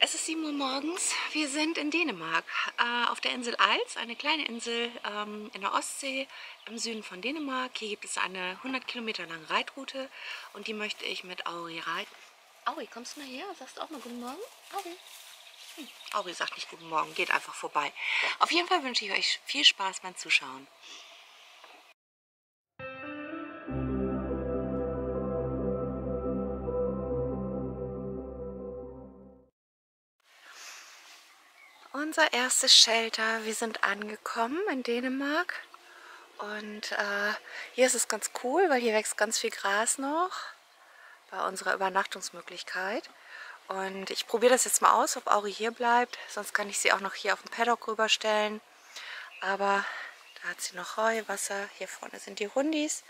Es ist 7 Uhr morgens. Wir sind in Dänemark, auf der Insel Als, eine kleine Insel in der Ostsee im Süden von Dänemark. Hier gibt es eine 100 Kilometer lange Reitroute und die möchte ich mit Auri reiten. Auri, kommst du mal her? Sagst du auch mal guten Morgen? Auri. Auri sagt nicht guten Morgen, geht einfach vorbei. Auf jeden Fall wünsche ich euch viel Spaß beim Zuschauen. Unser erstes Shelter. Wir sind angekommen in Dänemark und hier ist es ganz cool, weil hier wächst ganz viel Gras noch bei unserer Übernachtungsmöglichkeit. Und ich probiere das jetzt mal aus, ob Auri hier bleibt. Sonst kann ich sie auch noch hier auf dem Paddock rüberstellen. Aber da hat sie noch Heu, Wasser. Hier vorne sind die Hundis.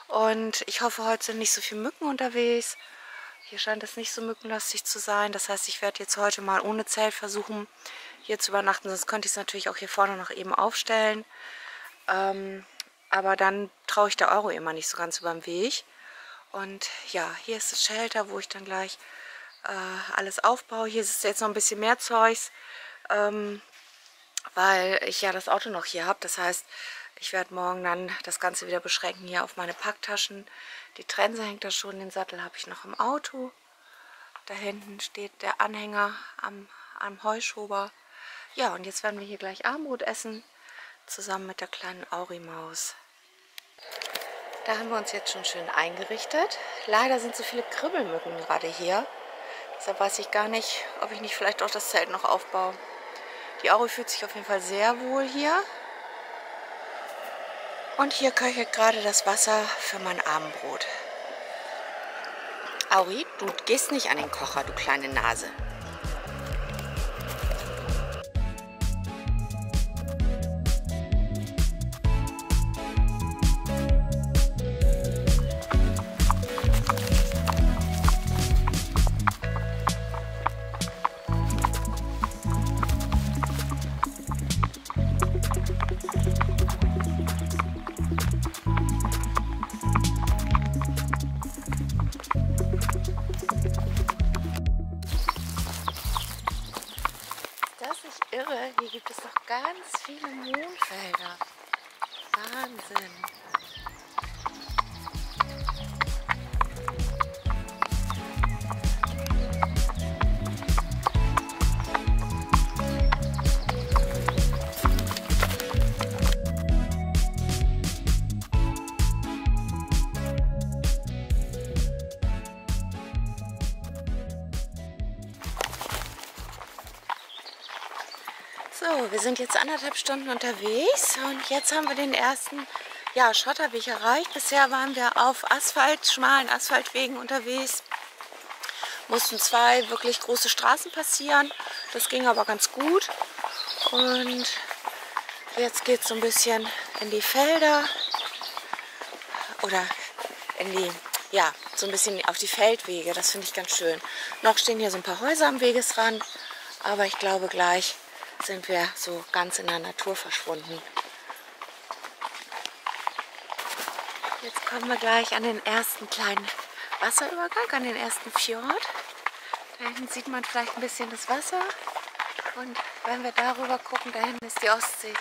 Und ich hoffe, heute sind nicht so viele Mücken unterwegs. Hier scheint es nicht so mückenlastig zu sein. Das heißt, ich werde jetzt heute mal ohne Zelt versuchen, hier zu übernachten. Sonst könnte ich es natürlich auch hier vorne noch eben aufstellen. Aber dann traue ich der Euro immer nicht so ganz über den Weg. Und ja, hier ist das Shelter, wo ich dann gleich alles aufbaue. Hier ist jetzt noch ein bisschen mehr Zeugs, weil ich ja das Auto noch hier habe. Das heißt, ich werde morgen dann das Ganze wieder beschränken hier auf meine Packtaschen. Die Trense hängt da schon, den Sattel habe ich noch im Auto. Da hinten steht der Anhänger am Heuschober. Ja, und jetzt werden wir hier gleich Abendbrot essen, zusammen mit der kleinen Auri-Maus. Da haben wir uns jetzt schon schön eingerichtet. Leider sind so viele Kribbelmücken gerade hier. Deshalb weiß ich gar nicht, ob ich nicht vielleicht auch das Zelt noch aufbaue. Die Auri fühlt sich auf jeden Fall sehr wohl hier. Und hier köchelt gerade das Wasser für mein Abendbrot. Auri, du gehst nicht an den Kocher, du kleine Nase. Irre, hier gibt es noch ganz viele Mohnfelder. Wahnsinn. So, wir sind jetzt 1,5 Stunden unterwegs und jetzt haben wir den ersten Schotterweg erreicht. Bisher waren wir auf schmalen Asphaltwegen unterwegs. Mussten 2 wirklich große Straßen passieren. Das ging aber ganz gut. Und jetzt geht es so ein bisschen in die Felder oder so ein bisschen auf die Feldwege. Das finde ich ganz schön. Noch stehen hier so ein paar Häuser am Wegesrand, aber ich glaube gleich sind wir so ganz in der Natur verschwunden. Jetzt kommen wir gleich an den ersten kleinen Wasserübergang, an den ersten Fjord. Da hinten sieht man vielleicht ein bisschen das Wasser. Und wenn wir darüber gucken, da hinten ist die Ostsee.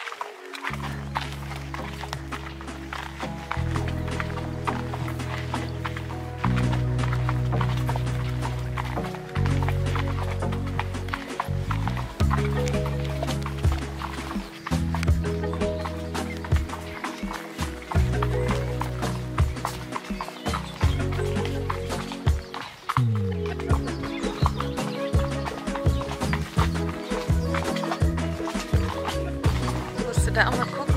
Da auch mal gucken.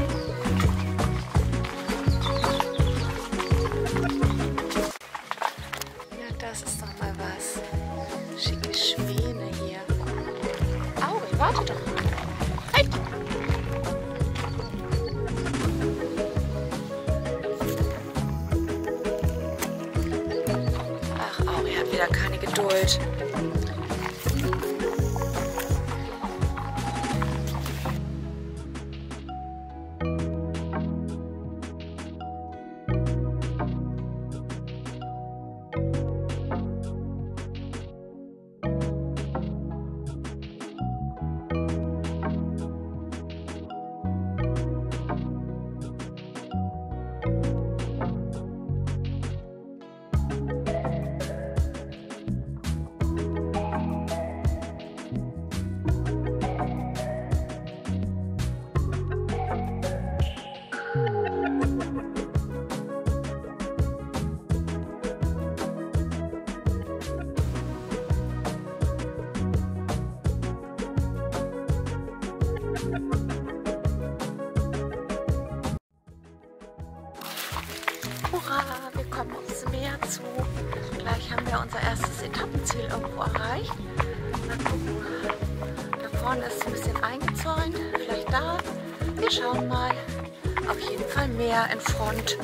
Ja, das ist doch mal was. Schicke Schwäne hier. Auri, warte doch mal. Halt! Ach, Auri hat wieder keine Geduld. wir unser erstes Etappenziel irgendwo erreicht. Mal gucken. Da vorne ist es ein bisschen eingezäunt. Vielleicht da. Wir schauen mal. Auf jeden Fall mehr in Front.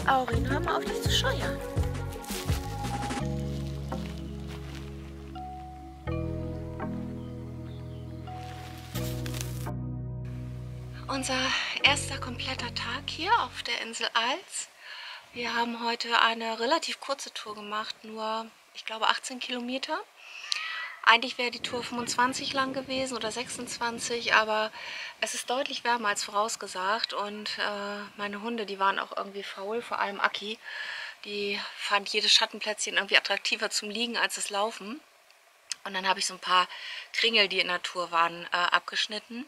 Aurin, hör mal auf dich zu scheuern. Unser erster kompletter Tag hier auf der Insel Als. Wir haben heute eine relativ kurze Tour gemacht, nur, ich glaube, 18 Kilometer. Eigentlich wäre die Tour 25 lang gewesen oder 26, aber es ist deutlich wärmer als vorausgesagt und meine Hunde, die waren auch irgendwie faul, vor allem Aki. Die fand jedes Schattenplätzchen irgendwie attraktiver zum Liegen als das Laufen. Und dann habe ich so ein paar Kringel, die in der Tour waren, abgeschnitten.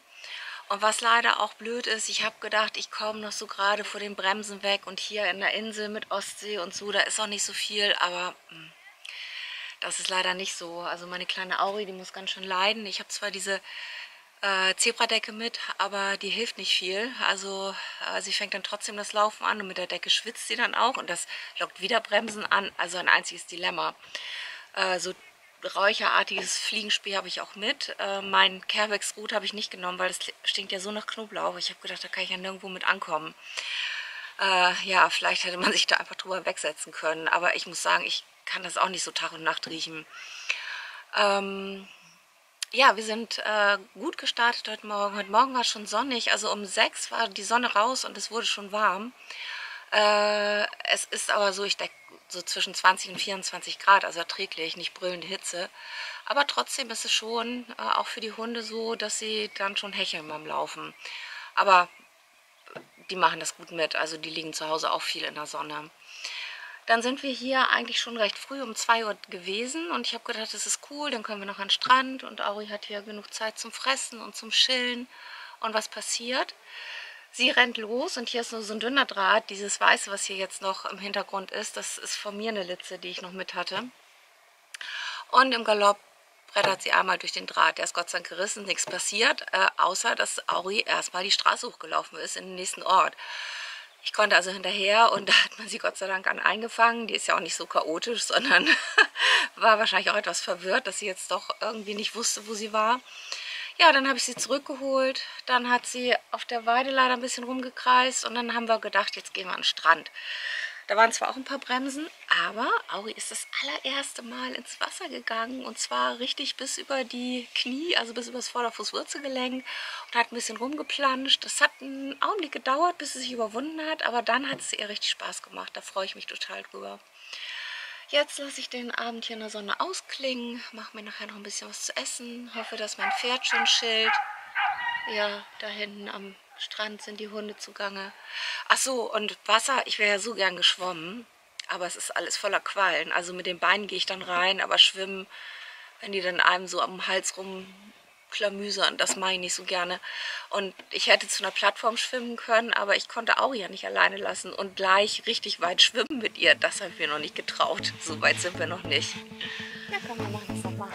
Und was leider auch blöd ist, ich habe gedacht, ich komme noch so gerade vor den Bremsen weg und hier in der Insel mit Ostsee und so, da ist auch nicht so viel, aber das ist leider nicht so. Also meine kleine Auri, die muss ganz schön leiden. Ich habe zwar diese Zebradecke mit, aber die hilft nicht viel. Also sie fängt dann trotzdem das Laufen an und mit der Decke schwitzt sie dann auch und das lockt wieder Bremsen an. Also ein einziges Dilemma. So räucherartiges Fliegenspiel habe ich auch mit. Mein Carex-Route habe ich nicht genommen, weil das stinkt ja so nach Knoblauch. Ich habe gedacht, da kann ich ja nirgendwo mit ankommen. Ja, vielleicht hätte man sich da einfach drüber wegsetzen können. Aber ich muss sagen, ich kann das auch nicht so Tag und Nacht riechen. Ja, wir sind gut gestartet heute Morgen. Heute Morgen war es schon sonnig. Also um 6 war die Sonne raus und es wurde schon warm. Es ist aber so, ich denke, so zwischen 20 und 24 Grad, also erträglich, nicht brüllende Hitze. Aber trotzdem ist es schon auch für die Hunde so, dass sie dann schon hecheln beim Laufen. Aber die machen das gut mit, also die liegen zu Hause auch viel in der Sonne. Dann sind wir hier eigentlich schon recht früh um 2 Uhr gewesen und ich habe gedacht, das ist cool, dann können wir noch an den Strand und Auri hat hier genug Zeit zum Fressen und zum Chillen. Und was passiert? Sie rennt los und hier ist nur so ein dünner Draht. Dieses Weiße, was hier jetzt noch im Hintergrund ist, das ist von mir eine Litze, die ich noch mit hatte. Und im Galopp brettert sie einmal durch den Draht. Der ist Gott sei Dank gerissen, nichts passiert, außer dass Auri erstmal die Straße hochgelaufen ist in den nächsten Ort. Ich konnte also hinterher und da hat man sie Gott sei Dank eingefangen. Die ist ja auch nicht so chaotisch, sondern war wahrscheinlich auch etwas verwirrt, dass sie jetzt doch irgendwie nicht wusste, wo sie war. Ja, dann habe ich sie zurückgeholt, dann hat sie auf der Weide leider ein bisschen rumgekreist und dann haben wir gedacht, jetzt gehen wir an den Strand. Da waren zwar auch ein paar Bremsen, aber Auri ist das allererste Mal ins Wasser gegangen und zwar richtig bis über die Knie, also bis über das Vorderfußwurzelgelenk und hat ein bisschen rumgeplanscht. Das hat einen Augenblick gedauert, bis sie sich überwunden hat, aber dann hat es ihr richtig Spaß gemacht, da freue ich mich total drüber. Jetzt lasse ich den Abend hier in der Sonne ausklingen, mache mir nachher noch ein bisschen was zu essen, hoffe, dass mein Pferd schön chillt. Ja, da hinten am Strand sind die Hunde zugange. Ach so, und Wasser, ich wäre ja so gern geschwommen, aber es ist alles voller Quallen. Also mit den Beinen gehe ich dann rein, aber schwimmen, wenn die dann einem so am Hals rumklamüsern, das mache ich nicht so gerne. Und ich hätte zu einer Plattform schwimmen können, aber ich konnte Auri ja nicht alleine lassen und gleich richtig weit schwimmen mit ihr. Das habe ich mir noch nicht getraut. So weit sind wir noch nicht. Ja, komm, wir machen das nochmal.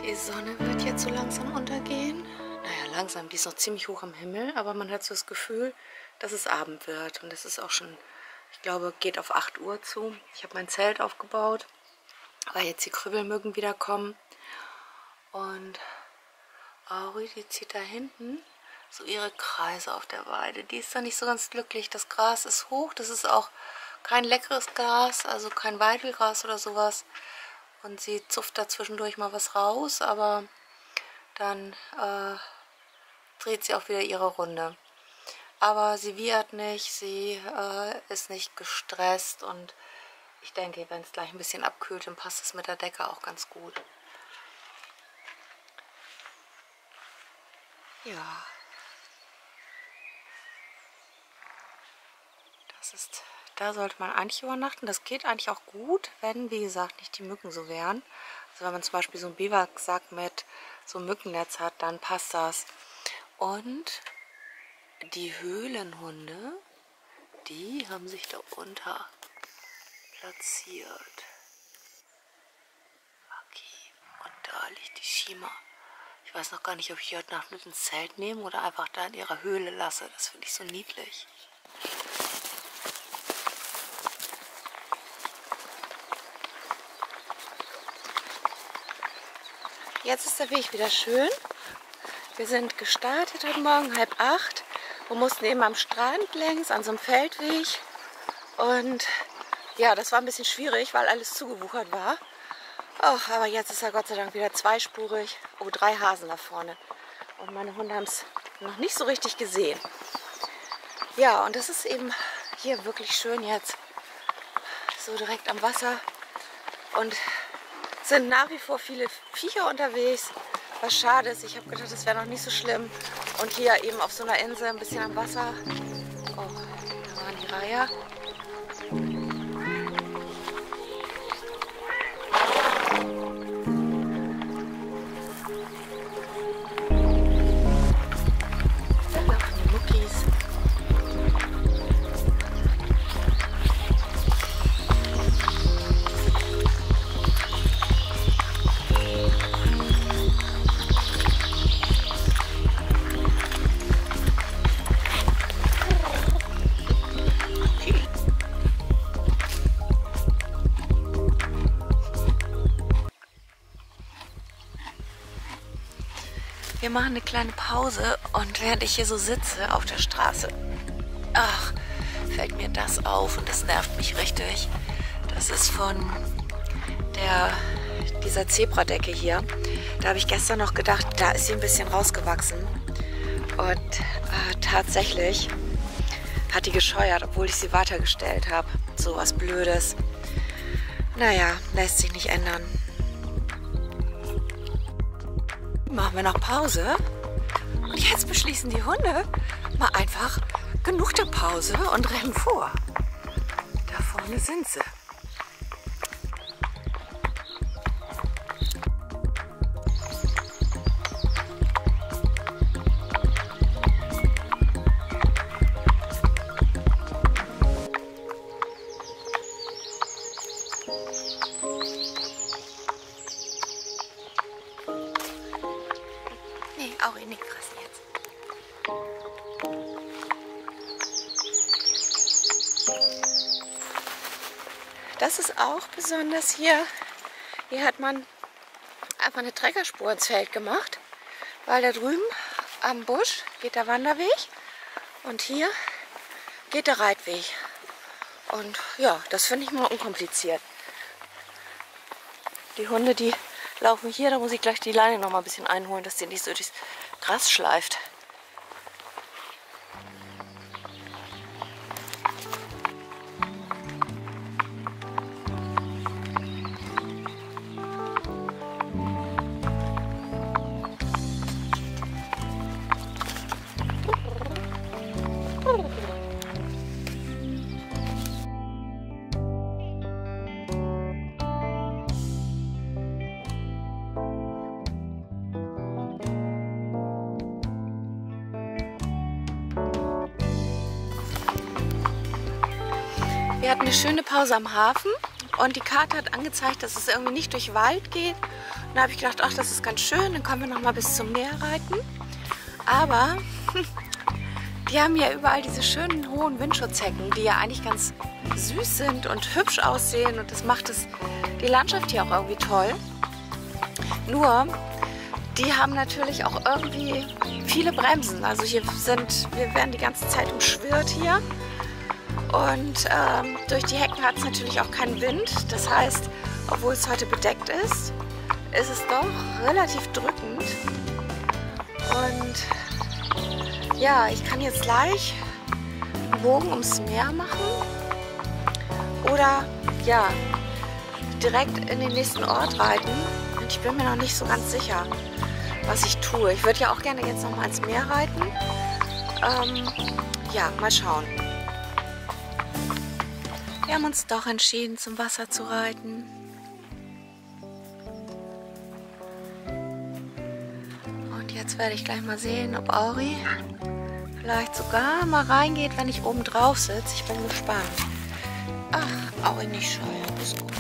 Die Sonne wird jetzt so langsam untergehen. Naja, langsam, die ist noch ziemlich hoch am Himmel, aber man hat so das Gefühl, dass es Abend wird. Und es ist auch schon, ich glaube, geht auf 8 Uhr zu. Ich habe mein Zelt aufgebaut, weil jetzt die Krübelmücken wieder kommen. Und Auri, die zieht da hinten so ihre Kreise auf der Weide. Die ist da nicht so ganz glücklich. Das Gras ist hoch, das ist auch kein leckeres Gras, also kein Weidelgras oder sowas. Und sie zupft da zwischendurch mal was raus, aber dann dreht sie auch wieder ihre Runde. Aber sie wiehert nicht, sie ist nicht gestresst und ich denke, wenn es gleich ein bisschen abkühlt, dann passt es mit der Decke auch ganz gut. Ja. Da sollte man eigentlich übernachten. Das geht eigentlich auch gut, wenn, wie gesagt, nicht die Mücken so wären. Also wenn man zum Beispiel so einen Biwaksack mit so einem Mückennetz hat, dann passt das. Und die Höhlenhunde, die haben sich da unter platziert. Okay, und da liegt die Shima. Ich weiß noch gar nicht, ob ich die heute Nacht mit ins Zelt nehme oder einfach da in ihrer Höhle lasse. Das finde ich so niedlich. Jetzt ist der Weg wieder schön. Wir sind gestartet heute Morgen 7:30 und mussten eben am Strand längs an so einem Feldweg. Und ja, das war ein bisschen schwierig, weil alles zugewuchert war. Och, aber jetzt ist er Gott sei Dank wieder zweispurig. Oh, 3 Hasen da vorne. Und meine Hunde haben es noch nicht so richtig gesehen. Ja, und das ist eben hier wirklich schön jetzt. So direkt am Wasser. Und sind nach wie vor viele Viecher unterwegs, was schade ist. Ich habe gedacht, das wäre noch nicht so schlimm. Und hier eben auf so einer Insel, ein bisschen am Wasser. Oh, da waren die Reiher. Da laufen die Muckis. Wir machen eine kleine Pause und während ich hier so sitze auf der Straße, ach, fällt mir das auf und das nervt mich richtig. Das ist von dieser Zebradecke hier. Da habe ich gestern noch gedacht, da ist sie ein bisschen rausgewachsen. Und tatsächlich hat die gescheuert, obwohl ich sie weitergestellt habe. So was Blödes. Naja, lässt sich nicht ändern. Machen wir noch Pause und jetzt beschließen die Hunde mal einfach genug der Pause und rennen vor. Da vorne sind sie. Nee, auch nicht fressen jetzt. Das ist auch besonders hier. Hier hat man einfach eine Treckerspur ins Feld gemacht, weil da drüben am Busch geht der Wanderweg und hier geht der Reitweg. Und ja, das finde ich mal unkompliziert. Die Hunde, die laufen hier, da muss ich gleich die Leine noch mal ein bisschen einholen, dass die nicht so durchs Gras schleift. Wir hatten eine schöne Pause am Hafen und die Karte hat angezeigt, dass es irgendwie nicht durch Wald geht, da habe ich gedacht, ach, das ist ganz schön, dann können wir noch mal bis zum Meer reiten. Aber die haben ja überall diese schönen hohen Windschutzhecken, die ja eigentlich ganz süß sind und hübsch aussehen. Und das macht die Landschaft hier auch irgendwie toll. Nur, die haben natürlich auch irgendwie viele Bremsen. Also wir werden die ganze Zeit umschwirrt hier. Und durch die Hecken hat es natürlich auch keinen Wind. Das heißt, obwohl es heute bedeckt ist, ist es doch relativ drückend. Und ja, ich kann jetzt gleich einen Bogen ums Meer machen. Oder ja, direkt in den nächsten Ort reiten. Und ich bin mir noch nicht so ganz sicher, was ich tue. Ich würde ja auch gerne jetzt noch mal ins Meer reiten. Ja, mal schauen. Wir haben uns doch entschieden, zum Wasser zu reiten. Und jetzt werde ich gleich mal sehen, ob Auri vielleicht sogar mal reingeht, wenn ich oben drauf sitze. Ich bin gespannt. Ach, Auri nicht scheuen, ist gut.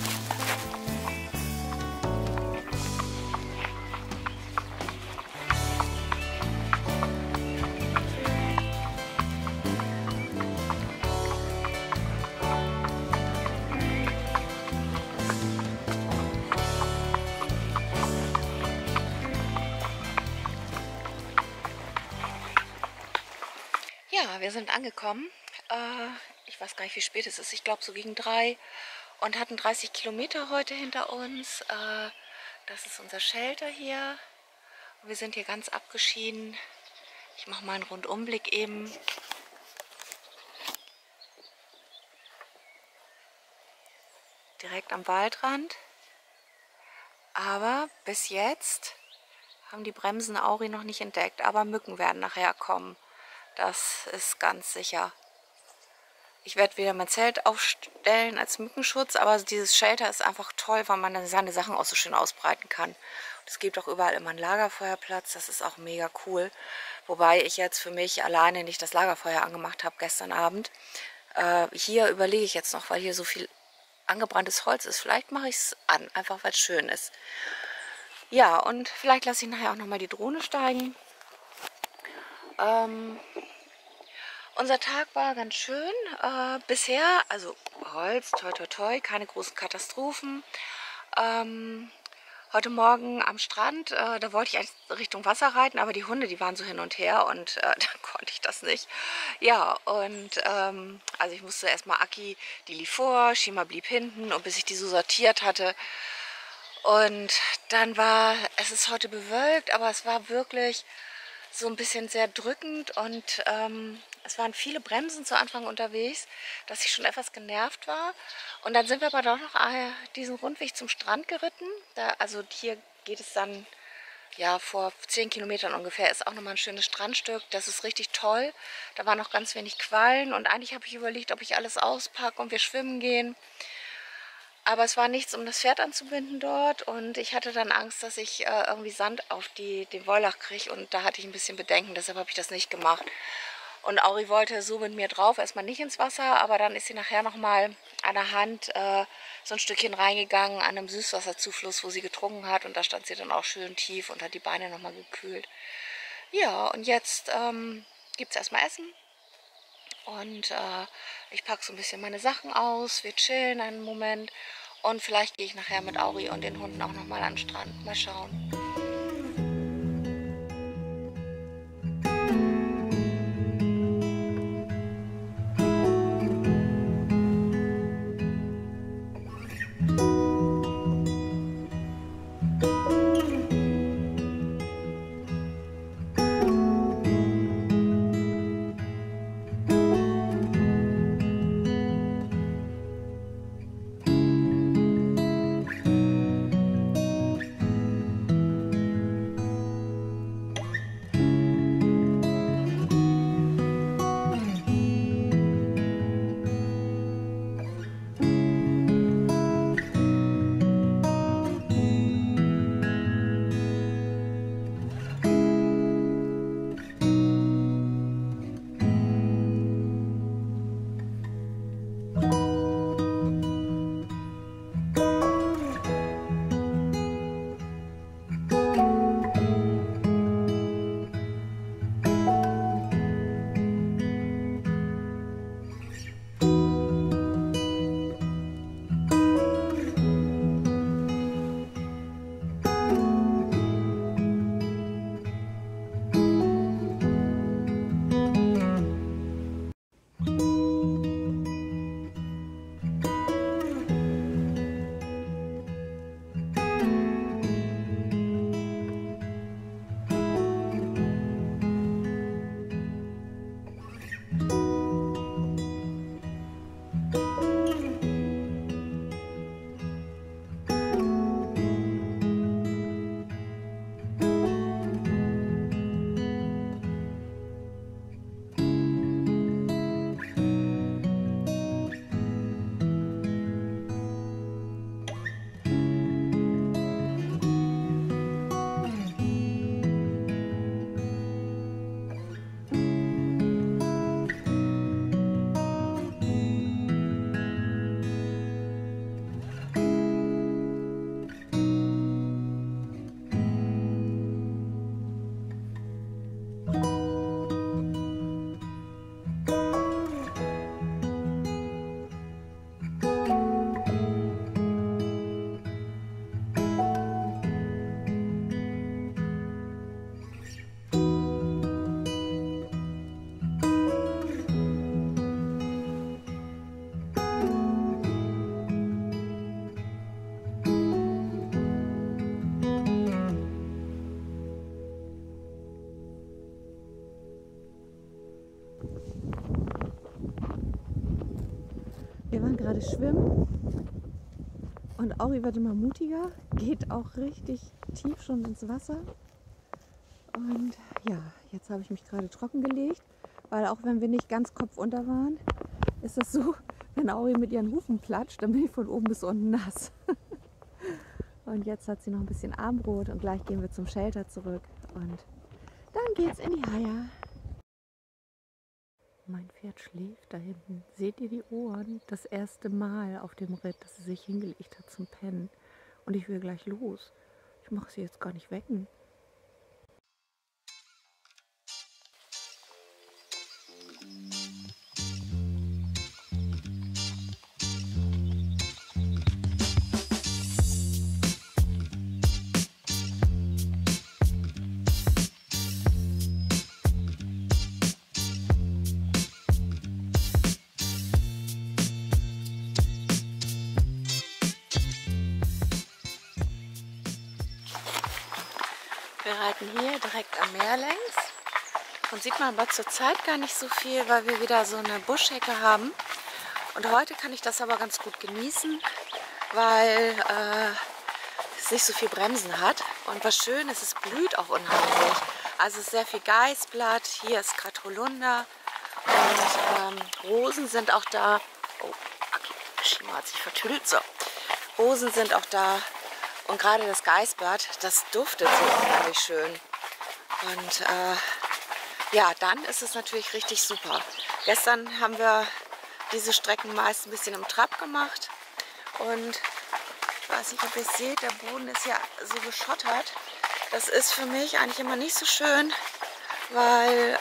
Ja, wir sind angekommen. Ich weiß gar nicht, wie spät es ist. Ich glaube so gegen 3 und hatten 30 Kilometer heute hinter uns. Das ist unser Shelter hier. Und wir sind hier ganz abgeschieden. Ich mache mal einen Rundumblick eben. Direkt am Waldrand. Aber bis jetzt haben die Bremsen Auri noch nicht entdeckt. Aber Mücken werden nachher kommen. Das ist ganz sicher. Ich werde wieder mein Zelt aufstellen als Mückenschutz, aber dieses Shelter ist einfach toll, weil man dann seine Sachen auch so schön ausbreiten kann. Es gibt auch überall immer einen Lagerfeuerplatz, das ist auch mega cool. Wobei ich jetzt für mich alleine nicht das Lagerfeuer angemacht habe gestern Abend. Hier überlege ich jetzt noch, weil hier so viel angebranntes Holz ist. Vielleicht mache ich es an, einfach weil es schön ist. Ja, und vielleicht lasse ich nachher auch nochmal die Drohne steigen. Unser Tag war ganz schön bisher, also Holz, toi toi toi, keine großen Katastrophen. Heute Morgen am Strand, da wollte ich eigentlich Richtung Wasser reiten, aber die Hunde, die waren so hin und her und dann konnte ich das nicht. Ja, und also ich musste erstmal Aki, die lief vor, Shima blieb hinten und bis ich die so sortiert hatte. Und dann es ist heute bewölkt, aber es war wirklich so ein bisschen sehr drückend und es waren viele Bremsen zu Anfang unterwegs, dass ich schon etwas genervt war. Und dann sind wir aber doch noch diesen Rundweg zum Strand geritten. Also hier geht es dann, ja, vor 10 Kilometern ungefähr ist auch nochmal ein schönes Strandstück. Das ist richtig toll. Da waren noch ganz wenig Quallen und eigentlich habe ich überlegt, ob ich alles auspacke und wir schwimmen gehen. Aber es war nichts, um das Pferd anzubinden dort und ich hatte dann Angst, dass ich irgendwie Sand auf den Wollach kriege und da hatte ich ein bisschen Bedenken, deshalb habe ich das nicht gemacht. Und Auri wollte so mit mir drauf, erstmal nicht ins Wasser, aber dann ist sie nachher nochmal an der Hand so ein Stückchen reingegangen an einem Süßwasserzufluss, wo sie getrunken hat und da stand sie dann auch schön tief und hat die Beine nochmal gekühlt. Ja, und jetzt gibt es erstmal Essen. Und ich packe so ein bisschen meine Sachen aus, wir chillen einen Moment und vielleicht gehe ich nachher mit Auri und den Hunden auch nochmal an den Strand. Mal schauen. Wir waren gerade schwimmen und Auri wird immer mutiger, geht auch richtig tief schon ins Wasser. Und ja, jetzt habe ich mich gerade trocken gelegt, weil auch wenn wir nicht ganz kopfunter waren, ist das so, wenn Auri mit ihren Hufen platscht, dann bin ich von oben bis unten nass. Und jetzt hat sie noch ein bisschen Armbrot und gleich gehen wir zum Shelter zurück und dann geht's in die Haia. Mein Pferd schläft da hinten. Seht ihr die Ohren? Das erste Mal auf dem Ritt, dass sie sich hingelegt hat zum Pennen. Und ich will gleich los. Ich mache sie jetzt gar nicht wecken. Wir reiten hier direkt am Meer längs. Und sieht man aber zurzeit gar nicht so viel, weil wir wieder so eine Buschhecke haben. Und heute kann ich das aber ganz gut genießen, weil es nicht so viel Bremsen hat. Und was schön ist, es blüht auch unheimlich. Also es ist sehr viel Geißblatt, hier ist gerade Holunder und Rosen sind auch da. Oh, okay, Schima hat sich vertüdelt. So, Rosen sind auch da. Und gerade das Geißblatt, das duftet so unheimlich schön. Und ja, dann ist es natürlich richtig super. Gestern haben wir diese Strecken meist ein bisschen im Trab gemacht. Und ich weiß nicht, ob ihr es seht, der Boden ist ja so geschottert. Das ist für mich eigentlich immer nicht so schön, weil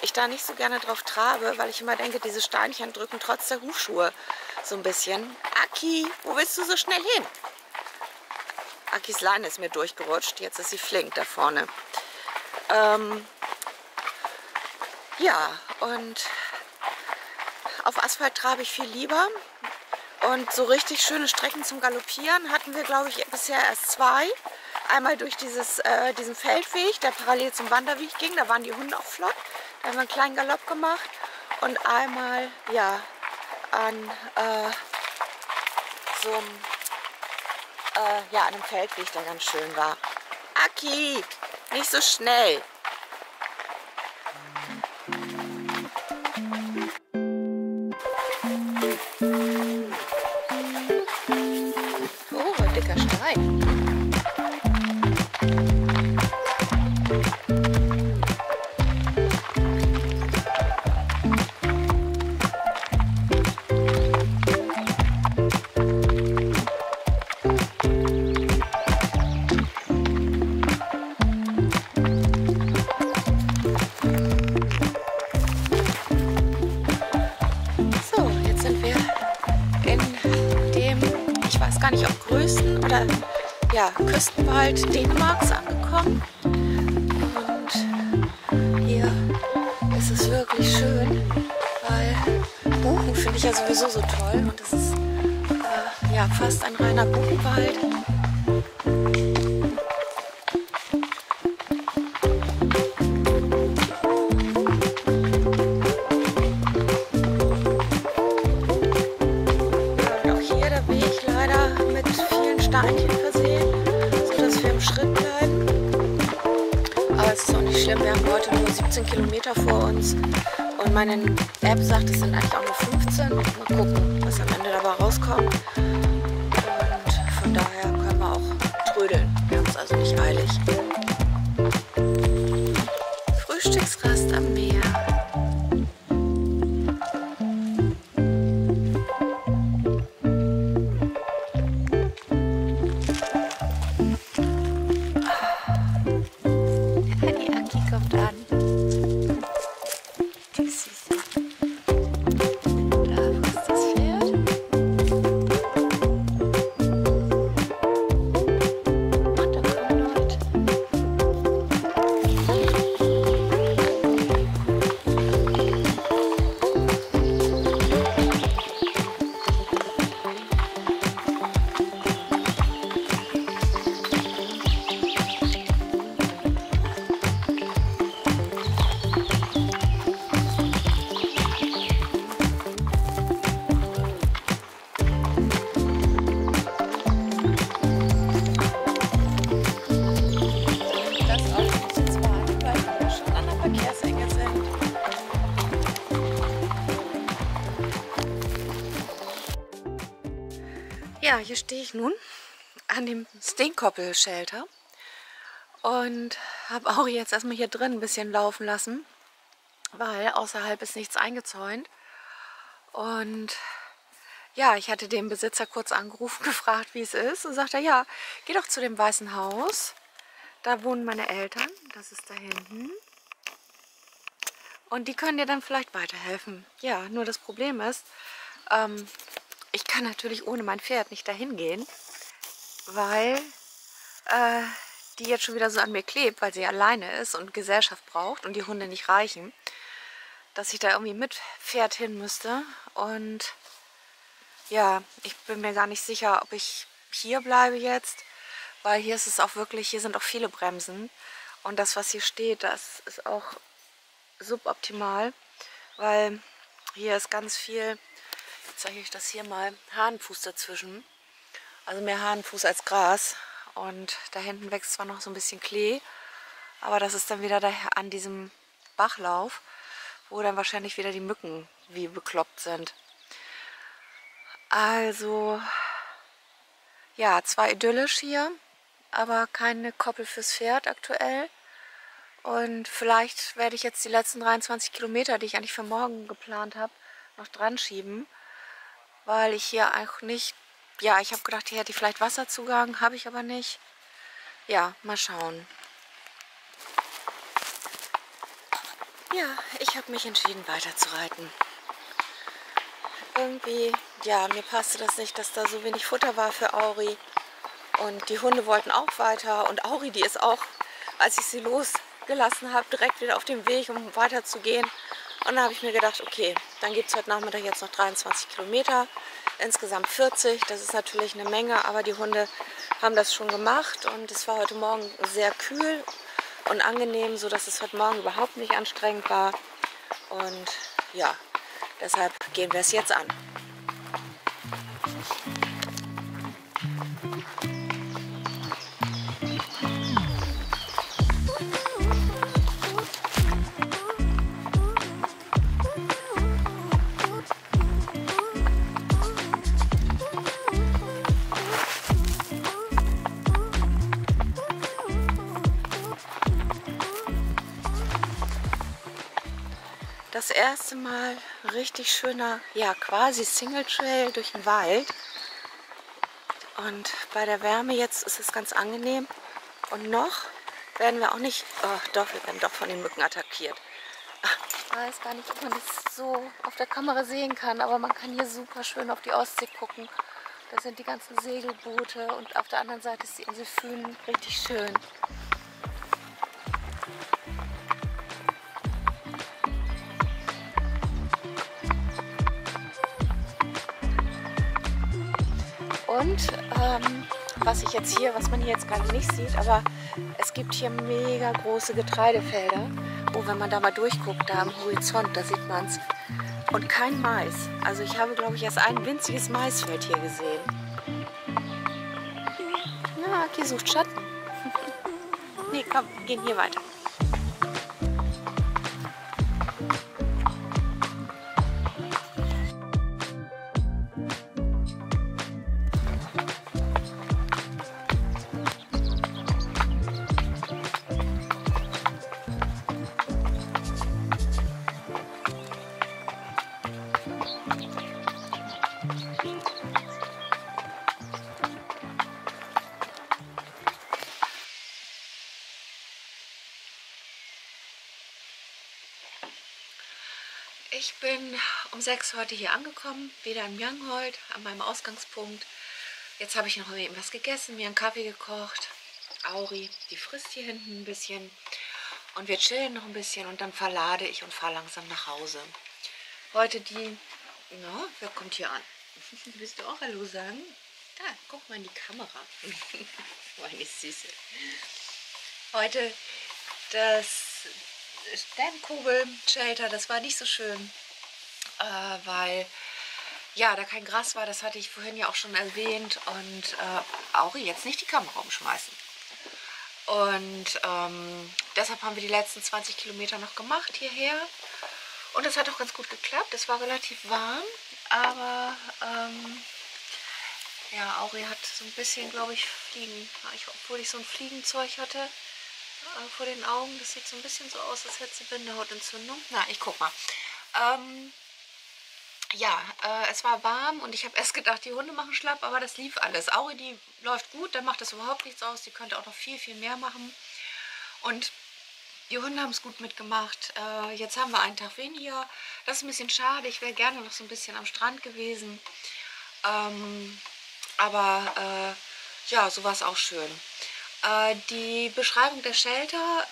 ich da nicht so gerne drauf trabe, weil ich immer denke, diese Steinchen drücken trotz der Hufschuhe so ein bisschen. Aki, wo willst du so schnell hin? Akis Leine ist mir durchgerutscht, jetzt ist sie flink da vorne. Ja, und auf Asphalt trabe ich viel lieber. Und so richtig schöne Strecken zum Galoppieren hatten wir, glaube ich, bisher erst 2. Einmal durch diesen Feldweg, der parallel zum Wanderweg ging, da waren die Hunde auch flott. Da haben wir einen kleinen Galopp gemacht. Und einmal, ja, an so einem an einem Feldweg, der ganz schön war. Aki, nicht so schnell. Oh, ein dicker Stein. Ja, Küstenwald Dänemarks angekommen und hier ist es wirklich schön, weil Buchen finde ich ja sowieso so toll und es ist ja fast ein reiner Buchenwald. Und auch hier der Weg leider mit vielen Steinchen versehen, sodass wir im Schritt bleiben. Aber es ist auch nicht schlimm, wir haben heute nur 17 Kilometer vor uns und meine App sagt, es sind eigentlich auch nur 15. Mal gucken, was am Ende dabei rauskommt. Und von daher können wir auch trödeln. Wir haben es also nicht eilig. Frühstücksrast am Meer. hier stehe ich nun an dem Steenkoppel-Shelter und habe auch jetzt erstmal hier drin ein bisschen laufen lassen, weil außerhalb ist nichts eingezäunt. Und ja, ich hatte den Besitzer kurz angerufen, gefragt, wie es ist, und sagte, ja, geh doch zu dem Weißen Haus. Da wohnen meine Eltern, das ist da hinten. Und die können dir dann vielleicht weiterhelfen. Ja, nur das Problem ist, ich kann natürlich ohne mein Pferd nicht dahin gehen, weil die jetzt schon wieder so an mir klebt, weil sie alleine ist und Gesellschaft braucht und die Hunde nicht reichen, dass ich da irgendwie mit Pferd hin müsste. Und ja, ich bin mir gar nicht sicher, ob ich hier bleibe jetzt, weil hier ist es auch wirklich, hier sind auch viele Bremsen. Und das, was hier steht, das ist auch suboptimal, weil hier ist ganz viel, jetzt zeige ich das hier mal, Hahnenfuß dazwischen. Also mehr Hahnenfuß als Gras. Und da hinten wächst zwar noch so ein bisschen Klee, aber das ist dann wieder da an diesem Bachlauf, wo dann wahrscheinlich wieder die Mücken wie bekloppt sind. Also, ja, zwar idyllisch hier, aber keine Koppel fürs Pferd aktuell. Und vielleicht werde ich jetzt die letzten 23 Kilometer, die ich eigentlich für morgen geplant habe, noch dran schieben, weil ich hier auch nicht, ja, ich habe gedacht, hier hätte ich vielleicht Wasserzugang, habe ich aber nicht. Ja, mal schauen. Ja, ich habe mich entschieden, weiterzureiten. Irgendwie, ja, mir passte das nicht, dass da so wenig Futter war für Auri. Und die Hunde wollten auch weiter. Und Auri, die ist auch, als ich sie losgelassen habe, direkt wieder auf dem Weg, um weiterzugehen. Und da habe ich mir gedacht, okay, dann gibt es heute Nachmittag jetzt noch 23 Kilometer, insgesamt 40. Das ist natürlich eine Menge, aber die Hunde haben das schon gemacht. Und es war heute Morgen sehr kühl und angenehm, sodass es heute Morgen überhaupt nicht anstrengend war. Und ja, deshalb gehen wir es jetzt an. Das erste Mal richtig schöner, ja quasi Single Trail durch den Wald. Und bei der Wärme jetzt ist es ganz angenehm. Und noch werden wir auch nicht, oh doch, wir werden doch von den Mücken attackiert. Ich weiß gar nicht, ob man das so auf der Kamera sehen kann, aber man kann hier super schön auf die Ostsee gucken. Da sind die ganzen Segelboote und auf der anderen Seite ist die Insel Fünen, richtig schön. Und was man hier jetzt gerade nicht sieht, aber es gibt hier mega große Getreidefelder. Oh, wenn man da mal durchguckt, da am Horizont, da sieht man es. Und kein Mais. Also ich habe, glaube ich, erst ein winziges Maisfeld hier gesehen. Na, hier sucht Schatten. Nee, komm, wir gehen hier weiter. Ich bin um 6 heute hier angekommen, wieder in Mjangholt, an meinem Ausgangspunkt. Jetzt habe ich noch eben was gegessen, mir einen Kaffee gekocht. Auri, die frisst hier hinten ein bisschen. Und wir chillen noch ein bisschen und dann verlade ich und fahre langsam nach Hause. Heute na, wer kommt hier an? Willst du auch Hallo sagen? Da, guck mal in die Kamera. Meine Süße. Heute das Steinkugel-Shelter, das war nicht so schön, weil ja, da kein Gras war, das hatte ich vorhin ja auch schon erwähnt. Und Auri, jetzt nicht die Kamera umschmeißen. Und deshalb haben wir die letzten 20 Kilometer noch gemacht hierher. Und das hat auch ganz gut geklappt. Es war relativ warm, aber Ja, Auri hat so ein bisschen, glaube ich, Fliegen. Obwohl ich so ein Fliegenzeug hatte vor den Augen. Das sieht so ein bisschen so aus, als hätte sie Bindehautentzündung. Na, ich guck mal. Ja, es war warm und ich habe erst gedacht, die Hunde machen schlapp, aber das lief alles. Auri, die läuft gut, da macht das überhaupt nichts aus. Die könnte auch noch viel, viel mehr machen. Und die Hunde haben es gut mitgemacht. Jetzt haben wir einen Tag weniger. Das ist ein bisschen schade. Ich wäre gerne noch so ein bisschen am Strand gewesen. Aber ja, so war es auch schön. Die Beschreibung der Shelter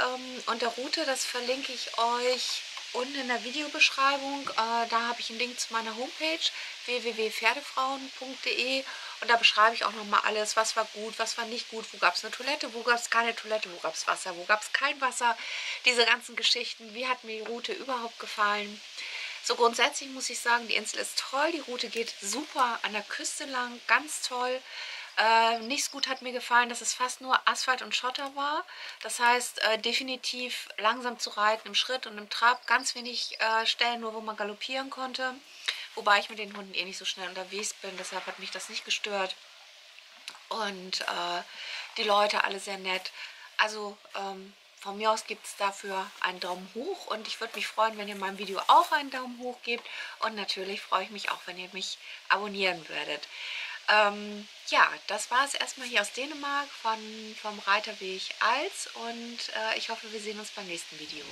und der Route, das verlinke ich euch unten in der Videobeschreibung. Da habe ich einen Link zu meiner Homepage www.pferdefrauen.de und da beschreibe ich auch nochmal alles, was war gut, was war nicht gut, wo gab es eine Toilette, wo gab es keine Toilette, wo gab es Wasser, wo gab es kein Wasser, diese ganzen Geschichten, wie hat mir die Route überhaupt gefallen. So grundsätzlich muss ich sagen, die Insel ist toll, die Route geht super an der Küste lang, ganz toll. Nicht so gut hat mir gefallen, dass es fast nur Asphalt und Schotter war. Das heißt, definitiv langsam zu reiten im Schritt und im Trab. Ganz wenig Stellen, nur wo man galoppieren konnte. Wobei ich mit den Hunden eh nicht so schnell unterwegs bin, deshalb hat mich das nicht gestört. Und die Leute alle sehr nett. Also von mir aus gibt es dafür einen Daumen hoch und ich würde mich freuen, wenn ihr meinem Video auch einen Daumen hoch gebt. Und natürlich freue ich mich auch, wenn ihr mich abonnieren würdet. Ja, das war es erstmal hier aus Dänemark vom Reiterweg Als und ich hoffe, wir sehen uns beim nächsten Video.